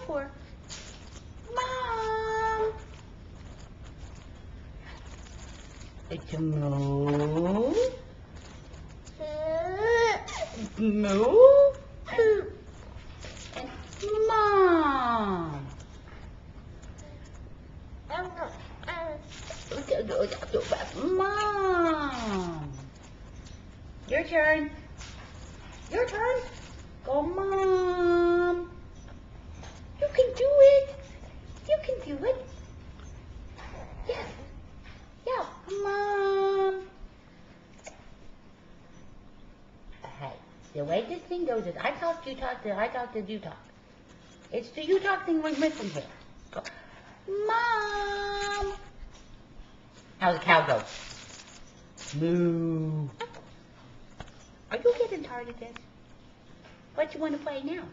for? Mom. It's a moo. Moo. And Mom. Mom. Your turn. Your turn. Go, Mom. You can do it. You can do it. Yeah. Yeah, Mom. Hey, the way this thing goes is I talk, you talk, I talk, you talk. It's the you talk thing we're missing here. Go. Mom. How's the cow go? Moo. Are you getting tired of this? What you want to play now?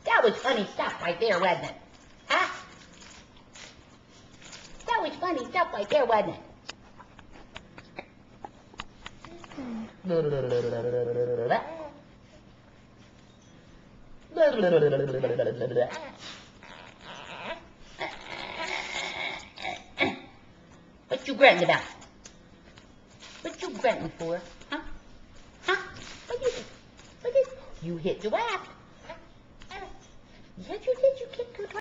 That was funny stuff right there, wasn't it? Huh? That was funny stuff right there, wasn't it? What you grunting about? What you grunting for? Huh? Huh? What is it? What is it? You hit the raft. Yes, you did. You kicked her.